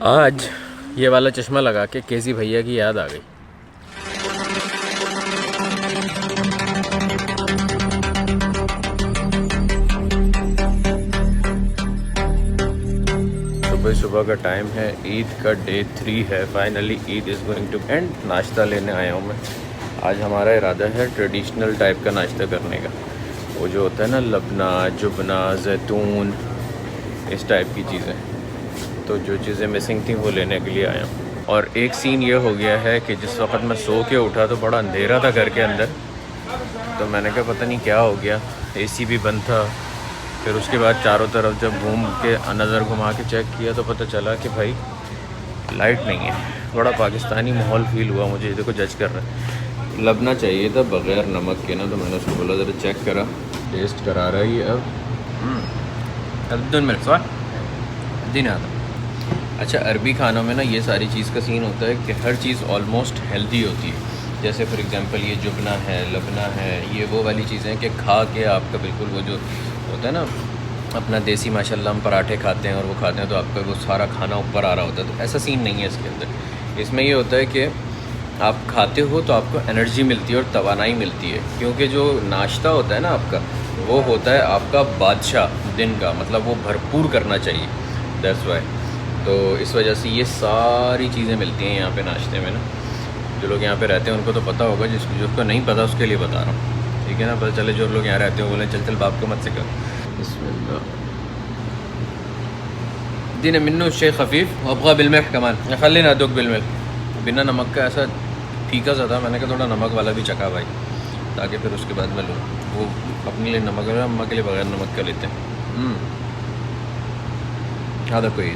आज ये वाला चश्मा लगा के केसी भैया की याद आ गई। सुबह सुबह का टाइम है, ईद का डे 3 है। Finally Eid is going to end. नाश्ता लेने आया हूँ मैं। आज हमारा इरादा है ट्रेडिशनल टाइप का नाश्ता करने का। वो जो होता है ना, लबना, जुबना, जैतून, इस टाइप की चीज़ें। तो जो चीज़ें मिसिंग थी वो लेने के लिए आया हूँ। और एक सीन ये हो गया है कि जिस वक्त मैं सो के उठा तो बड़ा अंधेरा था घर के अंदर। तो मैंने कहा पता नहीं क्या हो गया, एसी भी बंद था। फिर उसके बाद चारों तरफ जब घूम के नज़र घुमा के चेक किया तो पता चला कि भाई लाइट नहीं है। बड़ा पाकिस्तानी माहौल फील हुआ मुझे। देखो जज कर रहा है। लबना चाहिए था बग़ैर नमक के ना, तो मैंने उसको बोला ज़रा चेक करा, टेस्ट करा रहा है ये अब दिन आता। अच्छा, अरबी खानों में ना ये सारी चीज़ का सीन होता है कि हर चीज़ ऑलमोस्ट हेल्दी होती है। जैसे फॉर एग्जांपल ये जुबना है, लबना है, ये वो वाली चीज़ें कि खा के आपका बिल्कुल वो जो होता है ना अपना देसी, माशाल्लाह हम पराठे खाते हैं और वो खाते हैं तो आपका वो सारा खाना ऊपर आ रहा होता है। तो ऐसा सीन नहीं है इसके अंदर। इसमें ये होता है कि आप खाते हो तो आपको एनर्जी मिलती है और तवानाई मिलती है, क्योंकि जो नाश्ता होता है ना आपका, वो होता है आपका बादशाह दिन का, मतलब वो भरपूर करना चाहिए। That's why. तो इस वजह से ये सारी चीज़ें मिलती हैं यहाँ पे नाश्ते में ना। जो लोग यहाँ पे रहते हैं उनको तो पता होगा, जिसको नहीं पता उसके लिए बता रहा हूँ, ठीक है ना। पता चले जो लोग यहाँ रहते हो बोले चल चल बाप को मत सिखा। दिन मिन्नू शेख खफीफ वबगा बिलमिल्क कमान खली ना दुख बिलमिल्क। बिना नमक का ऐसा फीका सा था, मैंने कहा थोड़ा नमक वाला भी चखा भाई, ताकि फिर उसके बाद मैं लूँ। वो अपने लिए नमक, अम्मा के लिए बगैर नमक का लेते हैं। हाँ कोई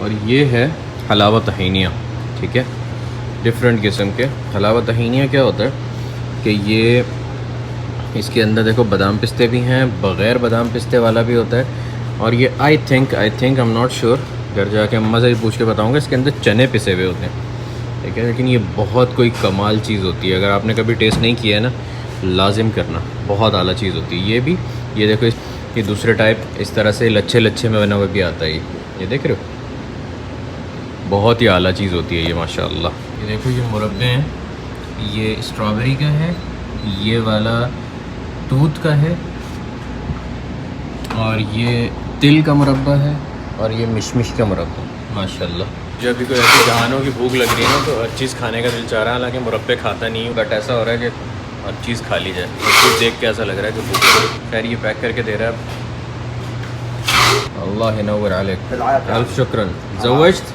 और ये है हलावा तहीनिया, ठीक है। डिफरेंट किस्म के हलावा तहीनिया क्या होता है कि ये इसके अंदर देखो बादाम पिस्ते भी हैं, बग़ैर बादाम पिस्ते वाला भी होता है। और ये I think I am not sure, घर जाके अम्मा से पूछ के बताऊँगा। इसके अंदर चने पिसे हुए होते हैं, ठीक है। लेकिन ये बहुत कोई कमाल चीज़ होती है। अगर आपने कभी टेस्ट नहीं किया है ना, लाजिम करना, बहुत आला चीज़ होती है। ये भी ये देखो, ये दूसरे टाइप इस तरह से लच्छे लच्छे में बना हुआ भी आता है। ये देख रहे हो, बहुत ही आला चीज़ होती है ये माशाल्लाह। ये देखो ये मुरब्बे हैं, ये स्ट्रॉबेरी का है, ये वाला दूध का है, और ये तिल का मुरब्बा है, और ये मिशमिश का मुरब्बा माशाल्लाह। जब भी कोई ऐसी जहानों की भूख लग रही है ना तो हर चीज़ खाने का दिल चाह रहा है। हालांकि मुरब्बे खाता नहीं हूँ, बट ऐसा हो रहा है कि हर चीज़ खा ली जाए। कुछ देख के ऐसा लग रहा है कि भूख। खैर ये पैक करके दे रहा है। अल्लाह यनव्वर अलैक, अल्फ शुक्रन। ज़वज्त?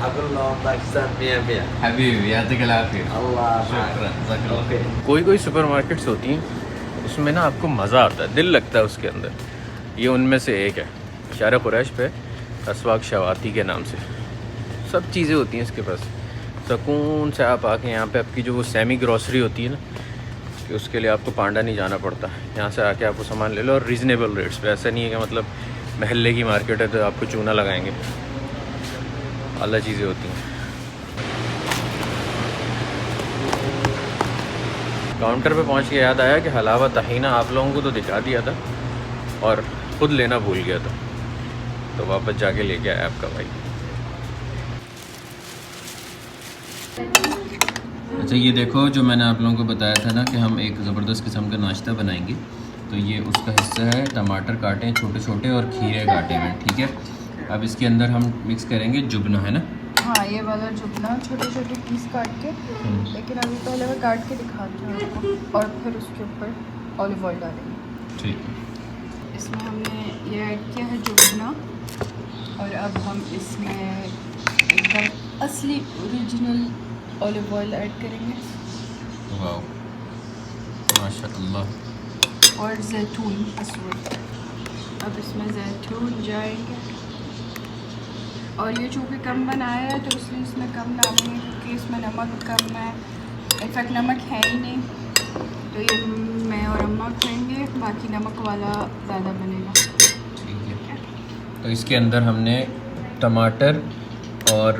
अकुल पाकिस्तान 100 हबीबी यातिक अल आफिया। अल्लाह शुक्रान, जज़ाकल्लाह। कोई सुपर मार्केट्स होती हैं उसमें ना आपको मज़ा आता है, दिल लगता है उसके अंदर। ये उनमें से एक है, शार कुरैश पे अस्वाक शवाती के नाम से सब चीज़ें होती हैं इसके पास। सुकून से आप आके यहाँ पे आपकी जो वो सेमी ग्रॉसरी होती है ना, कि उसके लिए आपको पांडा नहीं जाना पड़ता। यहाँ से आके आपको सामान ले लो, और रीज़नेबल रेट्स पे। ऐसा नहीं है कि मतलब महल्ले की मार्केट है तो आपको चूना लगाएंगे। अलग चीज़ें होती हैं। काउंटर पे पहुँच के याद आया कि हलावा तहीना आप लोगों को तो दिखा दिया था और ख़ुद लेना भूल गया था, तो वापस जाके लेके आया आपका भाई। अच्छा ये देखो, जो मैंने आप लोगों को बताया था ना कि हम एक ज़बरदस्त किस्म का नाश्ता बनाएंगे, तो ये उसका हिस्सा है। टमाटर काटे हैं छोटे छोटे और खीरे काटे हैं, ठीक है। अब इसके अंदर हम मिक्स करेंगे जुबना, है ना। हाँ, ये वाला जुबना छोटे छोटे पीस काट के, लेकिन अभी पहले मैं काट के दिखाती हूँ आपको, और फिर उसके ऊपर ऑलिव ऑयल डालेंगे, ठीक है। इसमें हमने ये ऐड किया है जुबना, और अब हम इसमें एकदम असली ओरिजिनल ऑलिव ऑयल ऐड करेंगे। वाह माशाअल्लाह। और जैतून असवद, अब इसमें जैतून जाएंगे। और ये चूँकि कम बनाया है तो इसलिए इसमें कम डालेंगे, क्योंकि इसमें नमक कम है। इनफैक्ट नमक है ही नहीं, तो ये मैं और अम्मा खाएंगे, बाकी नमक वाला ज़्यादा बनेगा, ठीक है। तो इसके अंदर हमने टमाटर और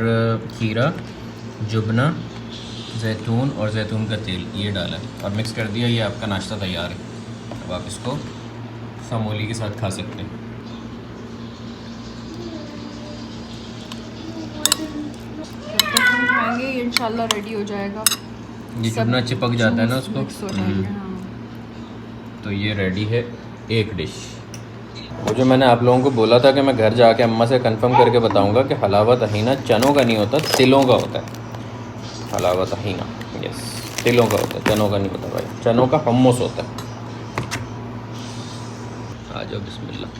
खीरा, जुबना, जैतून और जैतून का तेल ये डाला है और मिक्स कर दिया। ये आपका नाश्ता तैयार है। अब आप इसको समोली के साथ खा सकते हैं। खाएंगे ये इंशाल्लाह रेडी हो जाएगा। ये चुना चिपक जाता है ना उसको। मिक्स हो जाएंगे, हाँ। तो ये रेडी है एक डिश। वो जो मैंने आप लोगों को बोला था कि मैं घर जाके अम्मा से कंफर्म करके बताऊंगा कि हलावा तहीना चनों का नहीं होता, तिलों का होता है। हलावा तहीना यस तिलों का होता है, चनों का नहीं होता भाई। चनों का हम्मुस होता है। आ जाओ बिस्मिल्लाह।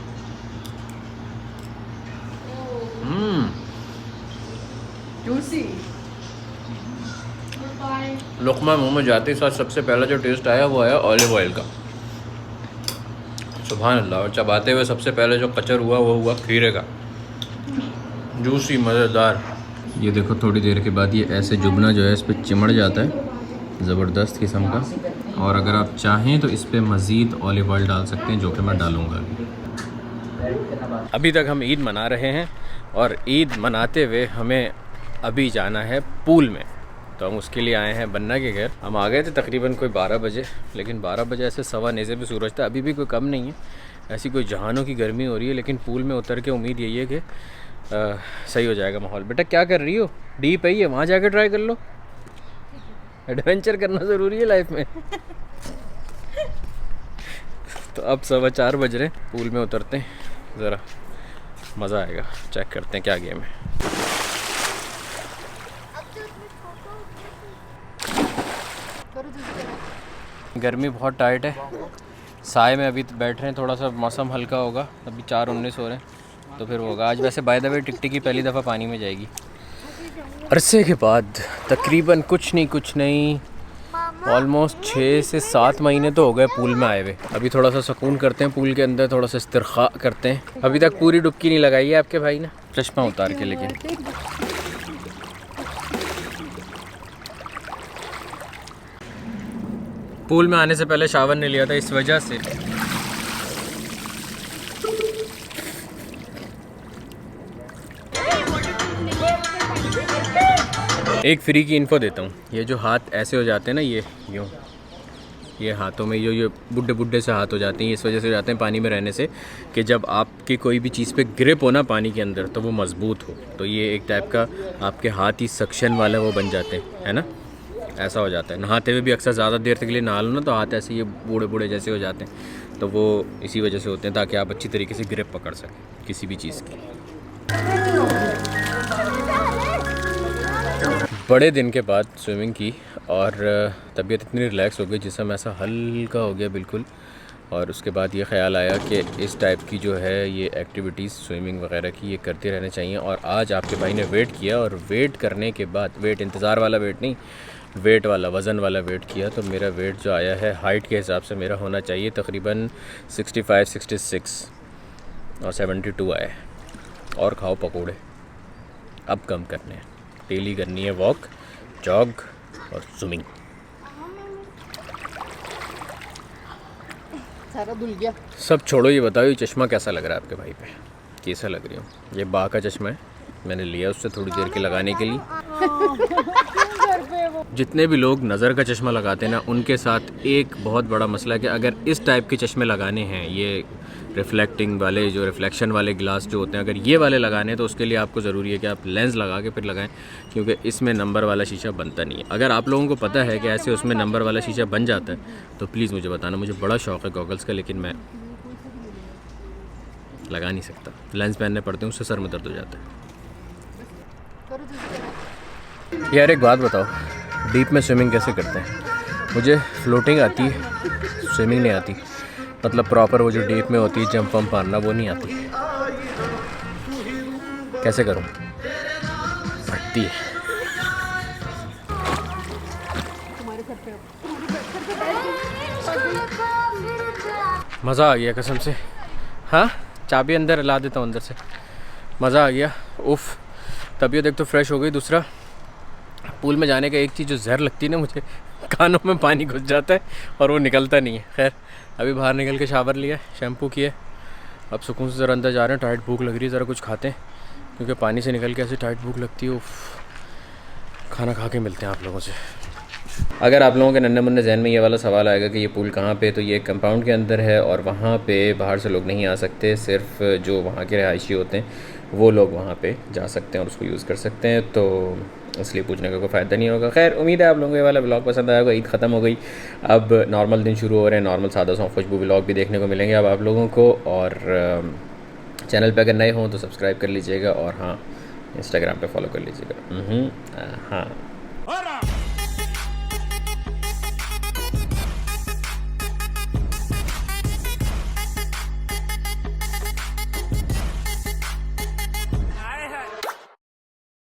जूसी। लुक़मा मुँह में जाते ही साथ सबसे पहला जो टेस्ट आया वो आया ऑलिव ऑयल का। सुभान अल्लाह। और चबाते हुए सबसे पहले जो कचर हुआ वो हुआ खीरे का, जूसी मज़ेदार। ये देखो थोड़ी देर के बाद ये ऐसे जुबना जो है इस पर चिमड़ जाता है, ज़बरदस्त किस्म का। और अगर आप चाहें तो इस पर मज़ीद ऑलिव ऑयल डाल सकते हैं, जो कि मैं डालूँगा। अभी तक हम ईद मना रहे हैं और ईद मनाते हुए हमें अभी जाना है पूल में। तो हम उसके लिए आए हैं बन्ना के घर। हम आ गए थे तकरीबन कोई 12 बजे, लेकिन 12 बजे ऐसे सवा नेज़े पे सूरज था। अभी भी कोई कम नहीं है, ऐसी कोई जहानों की गर्मी हो रही है। लेकिन पूल में उतर के उम्मीद यही है कि सही हो जाएगा माहौल। बेटा क्या कर रही हो? डीप है ये, वहाँ जाकर ट्राई कर लो। एडवेंचर करना ज़रूरी है लाइफ में। तो अब 4:15 बज रहे, पूल में उतरते हैं, ज़रा मज़ा आएगा। चेक करते हैं क्या गेम है। गर्मी बहुत टाइट है, साए में अभी बैठ रहे हैं। थोड़ा सा मौसम हल्का होगा, अभी 4:19 हो रहे हैं तो फिर होगा। आज वैसे बाय द वे टिकटिकी पहली दफ़ा पानी में जाएगी अरसे के बाद। तकरीबन कुछ नहीं ऑलमोस्ट 6 से 7 महीने तो हो गए पूल में आए हुए। अभी थोड़ा सा सुकून करते हैं पूल के अंदर, थोड़ा सा इस्तिरखा करते हैं। अभी तक पूरी डुबकी नहीं लगाई है आपके भाई ने, चश्मा उतार के। लेकिन पूल में आने से पहले शावर ने लिया था, इस वजह से एक फ्री की इन्फो देता हूँ। ये जो हाथ ऐसे हो जाते हैं ना, ये यूँ, ये हाथों में ये बुड्ढे से हाथ हो जाते हैं, इस वजह से हो जाते हैं पानी में रहने से, कि जब आपकी कोई भी चीज़ पे ग्रिप हो ना पानी के अंदर तो वो मज़बूत हो। तो ये एक टाइप का आपके हाथ ही सक्शन वाला वो बन जाते हैं, है ना, ऐसा हो जाता है। नहाते हुए भी अक्सर ज़्यादा देर तक के लिए नहा लो ना तो हाथ ऐसे ये बूढ़े जैसे हो जाते हैं, तो वो इसी वजह से होते हैं, ताकि आप अच्छी तरीके से ग्रिप पकड़ सकें किसी भी चीज़ की। बड़े दिन के बाद स्विमिंग की और तबीयत इतनी रिलैक्स हो गई, जिसम ऐसा हल्का हो गया बिल्कुल। और उसके बाद ये ख़्याल आया कि इस टाइप की जो है ये एक्टिविटीज़ स्विमिंग वगैरह की ये करते रहने चाहिए। और आज आपके भाई ने वेट किया, और वेट करने के बाद, वेट इंतज़ार वाला वेट नहीं, वेट वाला वज़न वाला वेट किया, तो मेरा वेट जो आया है हाइट के हिसाब से मेरा होना चाहिए तकरीबन 65, 66 और 72 आया है। और खाओ पकोड़े, अब कम करने हैं। डेली करनी है वॉक, जॉग और स्विमिंग। सारा धुल गया। सब छोड़ो, ये बताओ ये चश्मा कैसा लग रहा है आपके भाई पे? कैसा लग रही हूँ? ये बा का चश्मा है, मैंने लिया उससे थोड़ी देर के लगाने के लिए। जितने भी लोग नज़र का चश्मा लगाते हैं ना, उनके साथ एक बहुत बड़ा मसला है कि अगर इस टाइप के चश्मे लगाने हैं, ये रिफ्लेक्टिंग वाले, जो रिफ्लेक्शन वाले ग्लास जो होते हैं, अगर ये वाले लगाने हैं तो उसके लिए आपको ज़रूरी है कि आप लेंस लगा के फिर लगाएं, क्योंकि इसमें नंबर वाला शीशा बनता नहीं है। अगर आप लोगों को पता है कि ऐसे उसमें नंबर वाला शीशा बन जाता है तो प्लीज़ मुझे बताना। मुझे बड़ा शौक़ है गॉगल्स का, लेकिन मैं लगा नहीं सकता। लेंस पहनने पड़ते हैं, उससे सर में दर्द हो जाता है। यार एक बात बताओ, डीप में स्विमिंग कैसे करते हैं? मुझे फ्लोटिंग आती है, स्विमिंग नहीं आती। मतलब प्रॉपर वो जो डीप में होती है जंप वंप मारना, वो नहीं आती। कैसे करूं? भटती है। मज़ा आ गया कसम से। हाँ, चाबी अंदर ला देता हूँ अंदर से। मज़ा आ गया। उफ़, तबीयत एक तो फ्रेश हो गई, दूसरा पूल में जाने का एक चीज़ जो जहर लगती है ना मुझे, कानों में पानी घुस जाता है और वो निकलता नहीं है। खैर अभी बाहर निकल के शावर लिया, शैम्पू किया, अब सुकून से ज़रा अंदर जा रहे हैं। टाइट भूख लग रही है, ज़रा कुछ खाते हैं, क्योंकि पानी से निकल के ऐसे टाइट भूख लगती है। उफ़, खाना खा के मिलते हैं आप लोगों से। अगर आप लोगों के नन्हे मुन्ने जहन में ये वाला सवाल आएगा कि ये पूल कहाँ पे, तो ये कंपाउंड के अंदर है और वहाँ पे बाहर से लोग नहीं आ सकते, सिर्फ जो वहाँ के रहायशी होते हैं वो लोग वहाँ पे जा सकते हैं और उसको यूज़ कर सकते हैं, तो इसलिए पूछने का कोई फ़ायदा नहीं होगा। खैर उम्मीद है आप लोगों को ये वाला व्लॉग पसंद आएगा। ईद ख़त्म हो गई, अब नॉर्मल दिन शुरू हो रहे हैं, नॉर्मल सादा सा खुशबू व्लॉग भी देखने को मिलेंगे अब आप लोगों को। और चैनल पे अगर नए हों तो सब्सक्राइब कर लीजिएगा और हाँ, इंस्टाग्राम पे फॉलो कर लीजिएगा। हाँ।